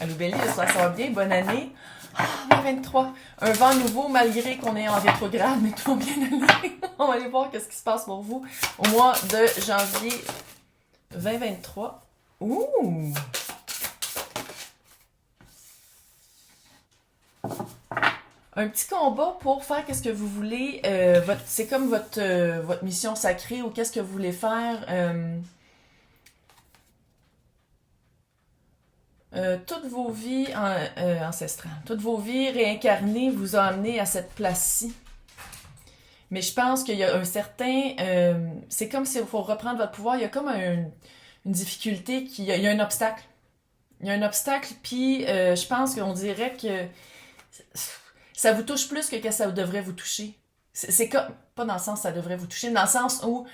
Allô Bélie, j'espère que ça va bien. Bonne année. Ah, 2023. Un vent nouveau malgré qu'on est en rétrograde, mais tout va bien aller. On va aller voir qu'est-ce qui se passe pour vous au mois de janvier 2023. Ouh! Un petit combat pour faire qu'est-ce que vous voulez. C'est comme votre mission sacrée ou qu'est-ce que vous voulez faire. Toutes vos vies ancestrales, toutes vos vies réincarnées vous ont amené à cette place-ci. Mais je pense qu'il y a un certain... c'est comme s'il faut reprendre votre pouvoir. Il y a comme une difficulté, il y a un obstacle. Il y a un obstacle, puis je pense qu'on dirait que ça vous touche plus que ça devrait vous toucher. C'est comme... Pas dans le sens ça devrait vous toucher, mais dans le sens où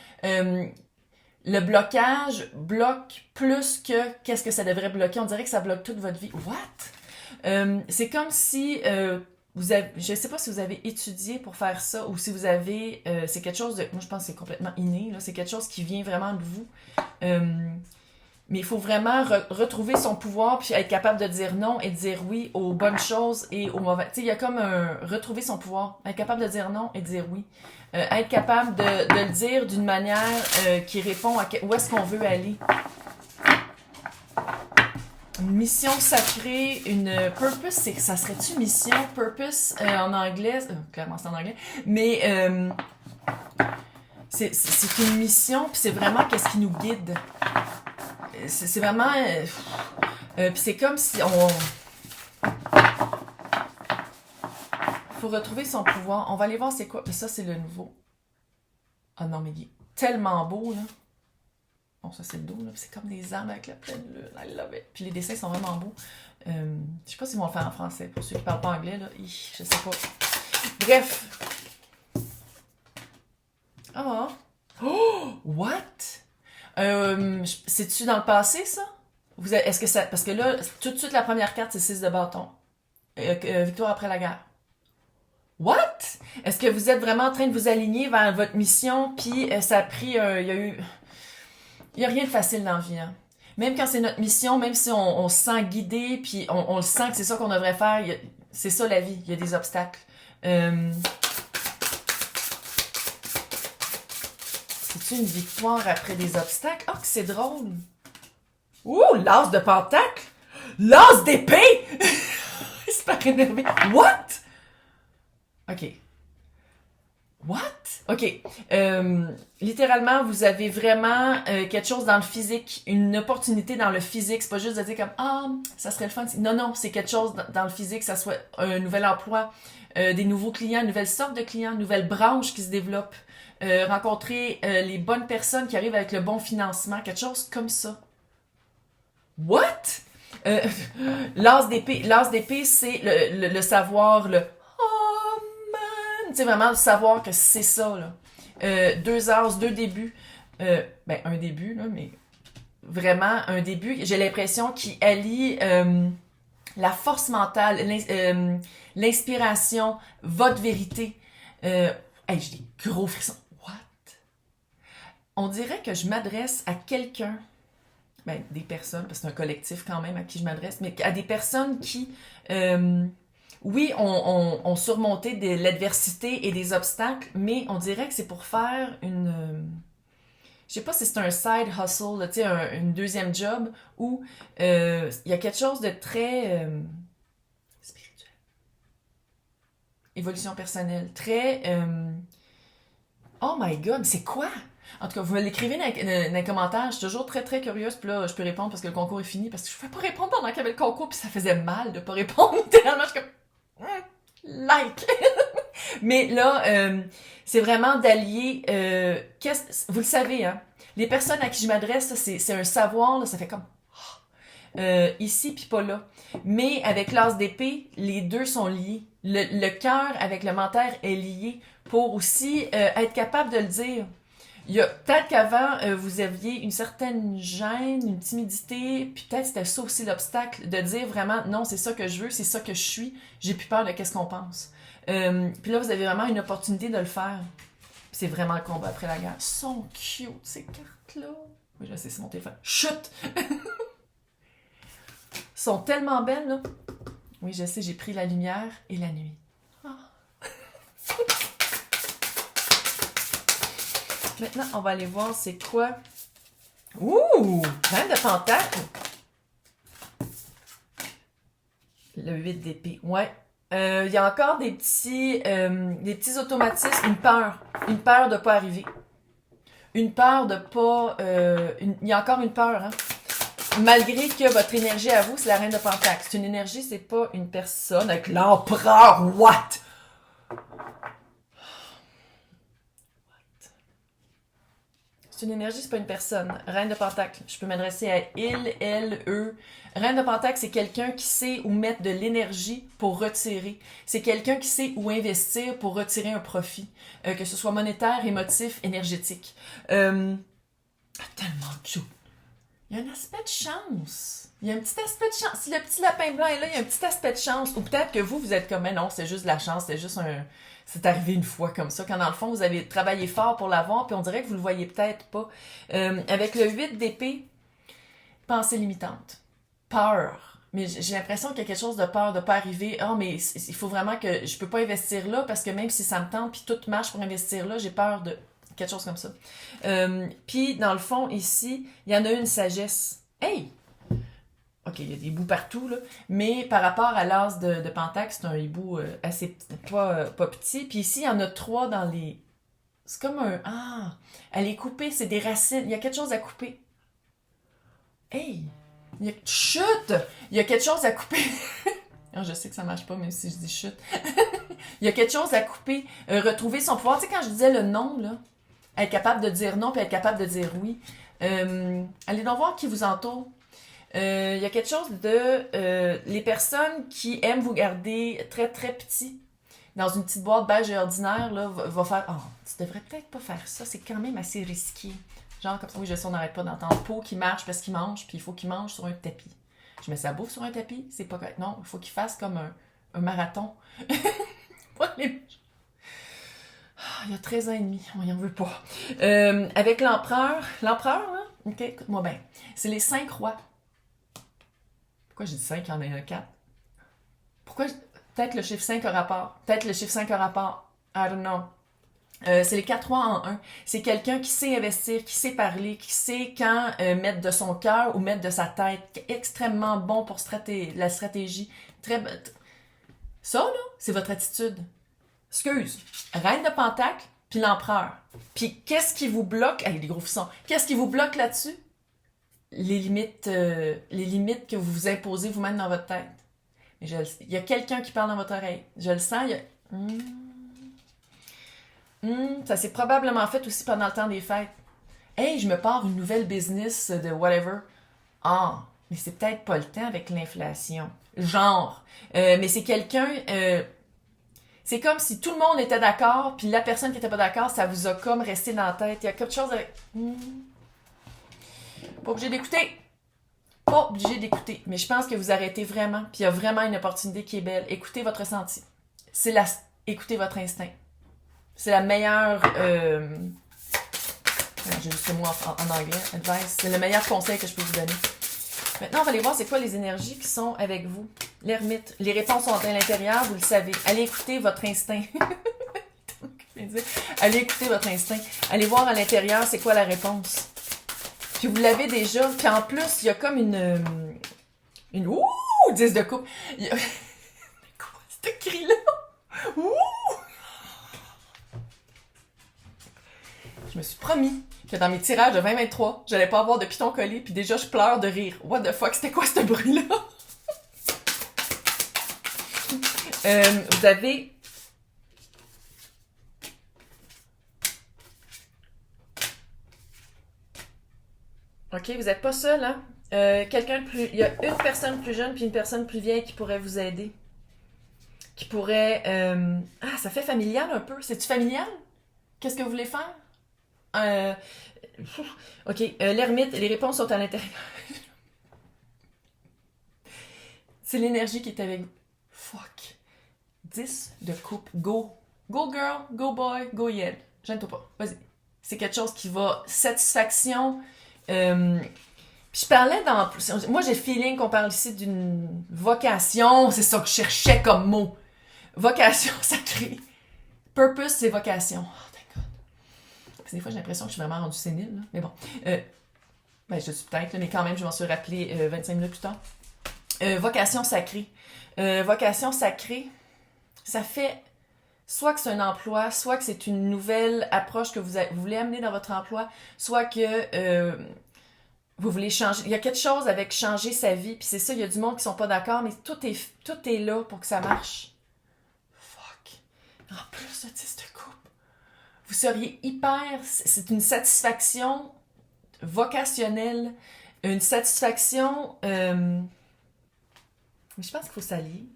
le blocage bloque plus que qu'est-ce que ça devrait bloquer. On dirait que ça bloque toute votre vie. What? C'est comme si je sais pas si vous avez étudié pour faire ça ou si vous avez... c'est quelque chose de... Moi, je pense que c'est complètement inné. Là. C'est quelque chose qui vient vraiment de vous. Mais il faut vraiment retrouver son pouvoir puis être capable de dire non et de dire oui aux bonnes choses et aux mauvaises. Tu sais, il y a comme un retrouver son pouvoir, être capable de dire non et de dire oui. Être capable de le dire d'une manière qui répond à où est-ce qu'on veut aller. Une mission sacrée, une purpose, ça serait-tu mission, purpose en anglais? Clairement c'est en anglais. Mais c'est une mission puis c'est vraiment qu'est-ce qui nous guide. C'est vraiment... puis c'est comme si on... Faut retrouver son pouvoir. On va aller voir c'est quoi. Ça, c'est le nouveau. Ah non, mais il est tellement beau, là. Bon, ça, c'est le dos, là. C'est comme des arbres avec la pleine lune. I love it. Puis les dessins sont vraiment beaux. Je sais pas s'ils vont le faire en français. Pour ceux qui parlent pas anglais, là. Je sais pas. Bref. Ah. Oh! What? C'est-tu dans le passé, ça? Est-ce que ça... Parce que là, tout de suite, la première carte, c'est 6 de bâton. Victoire après la guerre. What? Est-ce que vous êtes vraiment en train de vous aligner vers votre mission, puis ça a pris... il y a eu... Il y a rien de facile dans la vie, hein? Même quand c'est notre mission, même si on se sent guidé, puis on le sent que c'est ça qu'on devrait faire, c'est ça la vie, il y a des obstacles. C'est-tu une victoire après des obstacles? Ah, que c'est drôle! Ouh, l'as de pentacle! L'as d'épée! C'est pas énervé. What? OK. What? OK. Littéralement, vous avez vraiment quelque chose dans le physique, une opportunité dans le physique. C'est pas juste de dire comme ah, ça serait le fun. Non, non, c'est quelque chose dans le physique, ça soit un nouvel emploi, des nouveaux clients, une nouvelle sorte de clients, une nouvelle branche qui se développe, rencontrer les bonnes personnes qui arrivent avec le bon financement, quelque chose comme ça. What? L'as d'épée, c'est le savoir, oh man, tu sais vraiment savoir que c'est ça là. Deux as, deux débuts, un début là, mais vraiment un début. J'ai l'impression qu'il allie la force mentale, l'inspiration, votre vérité. J'ai des gros frissons. What? On dirait que je m'adresse à quelqu'un. Des personnes, parce que c'est un collectif quand même à qui je m'adresse, mais à des personnes qui, oui, ont surmonté de l'adversité et des obstacles, mais on dirait que c'est pour faire je sais pas si c'est un side hustle, tu sais, une deuxième job, où il y a quelque chose de très spirituel. Évolution personnelle. Très... oh my god, c'est quoi? En tout cas, vous me l'écrivez dans les commentaires. Je suis toujours très, très curieuse. Puis là, je peux répondre parce que le concours est fini. Parce que je ne pouvais pas répondre pendant qu'il y avait le concours. Puis ça faisait mal de ne pas répondre. Tellement, je suis comme... like! Mais là, c'est vraiment d'allier... vous le savez, hein? Les personnes à qui je m'adresse, c'est un savoir. Là, ça fait comme... ici, puis pas là. Mais avec l'as d'épée, les deux sont liés. Le cœur avec le mental est lié pour aussi être capable de le dire. Il y a peut-être qu'avant, vous aviez une certaine gêne, une timidité, puis peut-être c'était ça aussi l'obstacle, de dire vraiment, non, c'est ça que je veux, c'est ça que je suis, j'ai plus peur de qu'est-ce qu'on pense. Puis là, vous avez vraiment une opportunité de le faire. Puis c'est vraiment le combat après la guerre. Ils sont cute, ces cartes-là. Oui, je sais, c'est mon téléphone. Chut! sont tellement belles, là. Oui, je sais, j'ai pris la lumière et la nuit. Ah. Maintenant, on va aller voir c'est quoi. Ouh! Reine de Pentacle. Le 8 d'épée. Ouais. Il y a encore des petits automatismes. Une peur. Une peur de pas arriver. Une peur de pas... il y a encore une peur, hein. Malgré que votre énergie à vous, c'est la reine de Pentacle. C'est une énergie, c'est pas une personne avec l'empereur. What? C'est une énergie, c'est pas une personne. Reine de Pentacle. Je peux m'adresser à il, elle, eux. Reine de Pentacle, c'est quelqu'un qui sait où mettre de l'énergie pour retirer. C'est quelqu'un qui sait où investir pour retirer un profit. Que ce soit monétaire, émotif, énergétique. Tellement de choses. Il y a un aspect de chance. Il y a un petit aspect de chance. Si le petit lapin blanc est là, il y a un petit aspect de chance. Ou peut-être que vous êtes comme, mais non, c'est juste de la chance, c'est juste un... C'est arrivé une fois comme ça, quand dans le fond, vous avez travaillé fort pour l'avoir, puis on dirait que vous le voyez peut-être pas. Avec le 8 d'épée, pensée limitante. Peur. Mais j'ai l'impression qu'il y a quelque chose de peur de pas arriver. Ah, mais il faut vraiment que je peux pas investir là, parce que même si ça me tente, puis tout marche pour investir là, j'ai peur de... Quelque chose comme ça. Puis, dans le fond, ici, il y en a une sagesse. Hey! OK, il y a des hiboux partout, là. Mais par rapport à l'as de Pentacle, c'est un hibou assez pas petit. Puis ici, il y en a 3 dans les... C'est comme un... Ah! Elle est coupée, c'est des racines. Il y a quelque chose à couper. Hey! Chut! Il y a quelque chose à couper. Oh, je sais que ça marche pas, même si je dis chut. Il y a quelque chose à couper. Retrouver son pouvoir. Tu sais, quand je disais le non, là, être capable de dire non puis être capable de dire oui. Allez donc voir qui vous entoure. Il y a quelque chose de... les personnes qui aiment vous garder très, très petit dans une petite boîte beige et ordinaire, là, va faire... Oh, tu devrais peut-être pas faire ça. C'est quand même assez risqué. Genre comme ça. Oui, je sais, on n'arrête pas d'entendre Pau qui marche parce qu'il mange, puis il faut qu'il mange sur un tapis. Je mets sa bouffe sur un tapis, c'est pas correct. Non, il faut qu'il fasse comme un marathon. Il y a 13 ans et demi, on y en veut pas. Avec l'empereur, là, ok, écoute-moi bien, c'est les 5 rois. Pourquoi j'ai dit 5, il y en a 4? Pourquoi, peut-être le chiffre 5 a rapport, peut-être le chiffre 5 a rapport, I don't know. C'est les 4 rois en un. C'est quelqu'un qui sait investir, qui sait parler, qui sait quand mettre de son cœur ou mettre de sa tête. Qui est extrêmement bon pour la stratégie. Ça, là, c'est votre attitude. Excuse, reine de Pentacle, puis l'empereur. Puis qu'est-ce qui vous bloque? Avec des gros frissons. Qu'est-ce qui vous bloque là-dessus? Les limites que vous vous imposez vous-même dans votre tête. Mais il y a quelqu'un qui parle dans votre oreille. Je le sens, il y a... ça s'est probablement fait aussi pendant le temps des fêtes. Hey, je me pars une nouvelle business de whatever. Ah, mais c'est peut-être pas le temps avec l'inflation. Genre. Mais c'est quelqu'un... c'est comme si tout le monde était d'accord, puis la personne qui était pas d'accord, ça vous a comme resté dans la tête. Il y a quelque chose avec... Pas obligé d'écouter. Pas obligé d'écouter. Mais je pense que vous arrêtez vraiment, puis il y a vraiment une opportunité qui est belle. Écoutez votre ressenti. Écoutez votre instinct. C'est la meilleure... J'ai juste le mot en anglais. Advice. C'est le meilleur conseil que je peux vous donner. Maintenant, on va aller voir c'est quoi les énergies qui sont avec vous. L'ermite. Les réponses sont à l'intérieur, vous le savez. Allez écouter votre instinct. Allez écouter votre instinct. Allez voir à l'intérieur c'est quoi la réponse. Puis vous l'avez déjà. Puis en plus, il y a comme une 10 de coupe. Il y a... quoi ce cri-là? Ouh! Je me suis promis que dans mes tirages de 2023, j'allais pas avoir de piton collé, puis déjà je pleure de rire. What the fuck, c'était quoi ce bruit-là? Vous avez... Ok, vous êtes pas seul, hein? Quelqu'un de plus... Il y a une personne plus jeune puis une personne plus vieille qui pourrait vous aider. Qui pourrait... Ah, ça fait familial un peu. C'est-tu familial? Qu'est-ce que vous voulez faire? Ok, l'ermite, les réponses sont à l'intérieur. C'est l'énergie qui est avec vous. Fuck. 10 de coupe. Go. Go girl, go boy, go yeah. Gêne-toi pas. Vas-y. C'est quelque chose qui va... Satisfaction. Puis je parlais dans... Moi, j'ai le feeling qu'on parle ici d'une vocation. C'est ça que je cherchais comme mot. Vocation sacrée. Purpose, c'est vocation. Oh, thank God. Parce que des fois, j'ai l'impression que je suis vraiment rendue sénile. Là. Mais bon. Ben, je suis peut-être, mais quand même, je m'en suis rappelé 25 minutes plus tard. Vocation sacrée. Vocation sacrée, ça fait soit que c'est un emploi, soit que c'est une nouvelle approche que vous voulez amener dans votre emploi, soit que vous voulez changer. Il y a quelque chose avec changer sa vie, puis c'est ça, il y a du monde qui sont pas d'accord, mais tout est là pour que ça marche. Fuck. En plus de cette coupe, vous seriez hyper... C'est une satisfaction vocationnelle, une satisfaction... Mais je pense qu'il faut s'allier.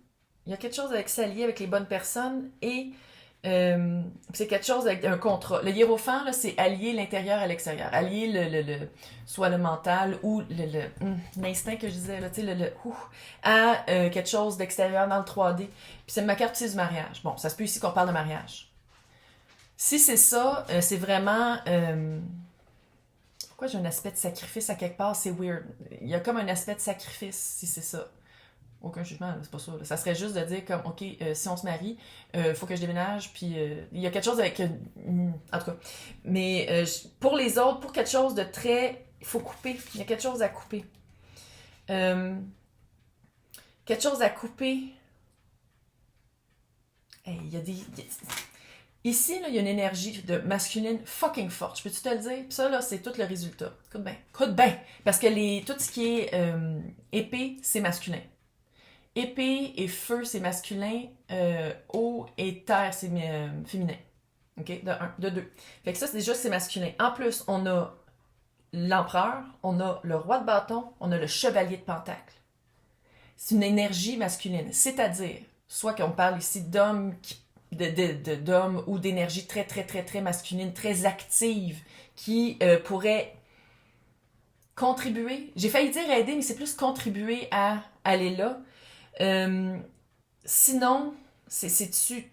Il y a quelque chose avec s'allier avec les bonnes personnes et c'est quelque chose avec un contrat. Le hiérophant, là, c'est allier l'intérieur à l'extérieur. Allier soit le mental ou l'instinct que je disais, là, à quelque chose d'extérieur dans le 3D. Puis c'est ma carte du mariage. Bon, ça se peut ici qu'on parle de mariage. Si c'est ça, c'est vraiment... pourquoi j'ai un aspect de sacrifice à quelque part? C'est weird. Il y a comme un aspect de sacrifice si c'est ça. Aucun jugement, c'est pas ça. Ça serait juste de dire comme, OK, si on se marie, faut que je déménage, puis il y a quelque chose avec... en tout cas. Mais pour les autres, pour quelque chose de très... Il faut couper. Il y a quelque chose à couper. Quelque chose à couper. Hey, il y a des... Ici, là, il y a une énergie de masculine fucking forte. Je peux-tu te le dire? Puis ça, là, c'est tout le résultat. Écoute bien. Écoute bien. Parce que tout ce qui est épée, c'est masculin. Épée et feu, c'est masculin. Eau et terre, c'est féminin. OK? De 1, de 2. Fait que ça, c'est masculin. En plus, on a l'empereur, on a le roi de bâton, on a le chevalier de pentacle. C'est une énergie masculine. C'est-à-dire, soit qu'on parle ici d'hommes d'hommes ou d'énergie très, très, très, très masculine, très active, qui pourrait contribuer. J'ai failli dire aider, mais c'est plus contribuer à aller là. Sinon, c'est-tu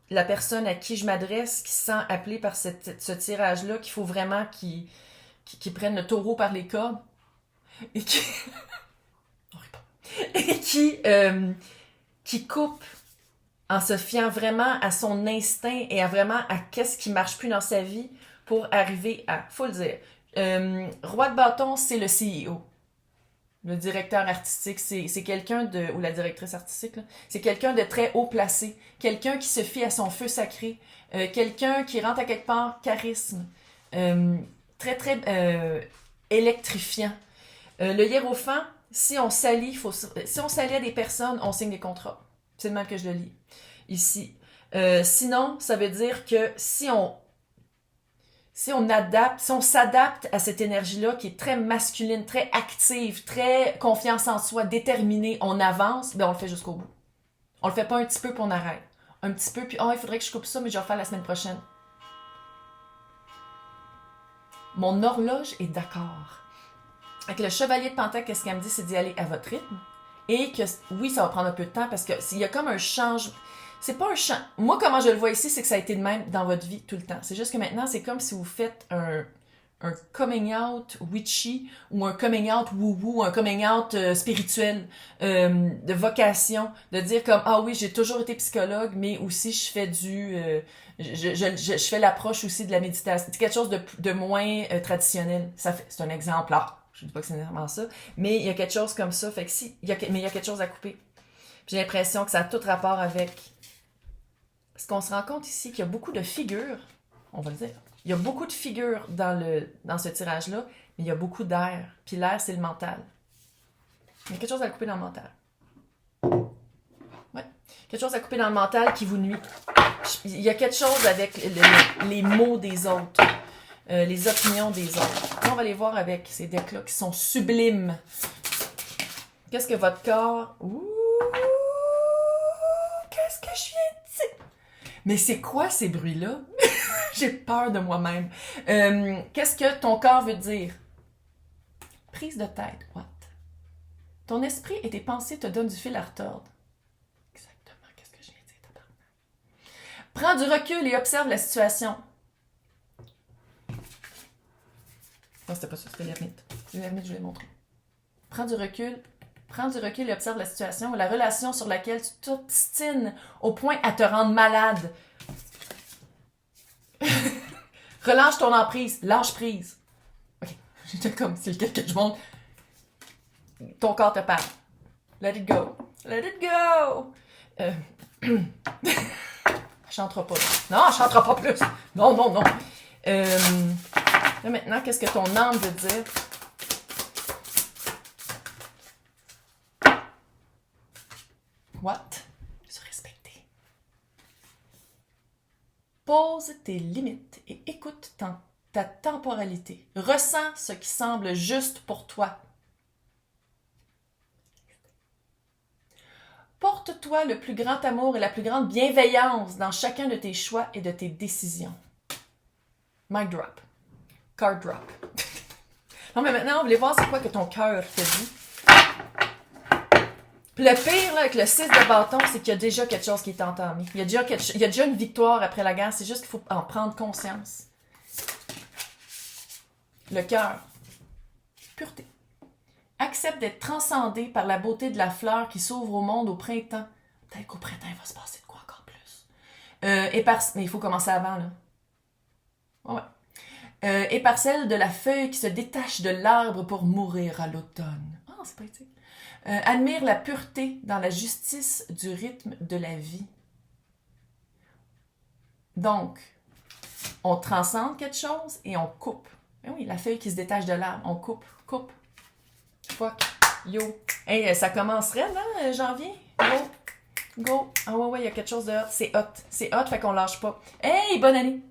la personne à qui je m'adresse qui se sent appelée par ce tirage-là qu'il faut vraiment qu'il prenne le taureau par les cornes et qui coupe en se fiant vraiment à son instinct et à qu'est-ce qui marche plus dans sa vie pour arriver à, faut le dire, roi de bâton, c'est le CEO. Le directeur artistique, c'est quelqu'un de... Ou la directrice artistique, là, c'est quelqu'un de très haut placé. Quelqu'un qui se fie à son feu sacré. Quelqu'un qui rentre à quelque part charisme. Très, très électrifiant. Le hiérophant, si on s'allie à des personnes, on signe des contrats. C'est le même que je le lis ici. Sinon, ça veut dire que si on s'adapte à cette énergie-là qui est très masculine, très active, très confiance en soi, déterminée, on avance, ben on le fait jusqu'au bout. On le fait pas un petit peu puis on arrête. Un petit peu puis il faudrait que je coupe ça, mais je vais le faire la semaine prochaine. Mon horloge est d'accord. Avec le chevalier de pentacle, qu'est-ce qu'elle me dit, c'est d'y aller à votre rythme. Et que oui, ça va prendre un peu de temps parce que s'il y a comme un changement. C'est pas un changement. Moi, comment je le vois ici, c'est que ça a été de même dans votre vie tout le temps. C'est juste que maintenant, c'est comme si vous faites un coming out witchy ou un coming out woo-woo, un coming out spirituel, de vocation, de dire comme, ah oui, j'ai toujours été psychologue, mais aussi je fais je fais l'approche aussi de la méditation. C'est quelque chose de moins traditionnel. C'est un exemple là. Je dis pas que c'est nécessairement ça, mais il y a quelque chose comme ça. Fait que mais il y a quelque chose à couper. J'ai l'impression que ça a tout rapport avec... Parce qu'on se rend compte ici qu'il y a beaucoup de figures, on va le dire. Il y a beaucoup de figures dans ce tirage-là, mais il y a beaucoup d'air. Puis l'air, c'est le mental. Il y a quelque chose à couper dans le mental. Ouais. Quelque chose à couper dans le mental qui vous nuit. Il y a quelque chose avec les mots des autres. Les opinions des autres. Là, on va les voir avec ces decks-là qui sont sublimes. Qu'est-ce que votre corps... Ouh! Qu'est-ce que je viens de dire? Mais c'est quoi ces bruits-là? J'ai peur de moi-même. Qu'est-ce que ton corps veut dire? Prise de tête. What? Ton esprit et tes pensées te donnent du fil à retordre. Exactement. Qu'est-ce que je viens de dire, tabarnak? Prends du recul et observe la situation. Non, c'était pas ça, c'était l'ermite. L'ermite, je l'ai montré. Prends du recul. Prends du recul et observe la situation, la relation sur laquelle tu t'obstines au point à te rendre malade. Relâche ton emprise. Lâche prise. OK. J'étais comme, c'est lequel que je monte. Ton corps te parle. Let it go. Let it go. Elle chantera pas. Non, elle chantera pas plus. Non, non, non. Là, maintenant, qu'est-ce que ton âme veut dire? What? Se respecter. Pose tes limites et écoute ta temporalité. Ressens ce qui semble juste pour toi. Porte-toi le plus grand amour et la plus grande bienveillance dans chacun de tes choix et de tes décisions. Mic drop. Card drop. Non, mais maintenant, on voulait voir c'est quoi que ton cœur te dit. Puis le pire, là, avec le 6 de bâton, c'est qu'il y a déjà quelque chose qui est entamé. Il y a déjà une victoire après la guerre. C'est juste qu'il faut en prendre conscience. Le cœur. Pureté. Accepte d'être transcendé par la beauté de la fleur qui s'ouvre au monde au printemps. Peut-être qu'au printemps, il va se passer de quoi encore plus. Mais il faut commencer avant, là. Ouais. Et par celle de la feuille qui se détache de l'arbre pour mourir à l'automne. Ah, c'est poétique. Admire la pureté dans la justice du rythme de la vie. Donc, on transcende quelque chose et on coupe. Ben oui, la feuille qui se détache de l'arbre, on coupe. Fuck, yo. Hey, ça commencerait, non, janvier? Go. Ah ouais, il y a quelque chose de hot. C'est hot, fait qu'on lâche pas. Hey, bonne année!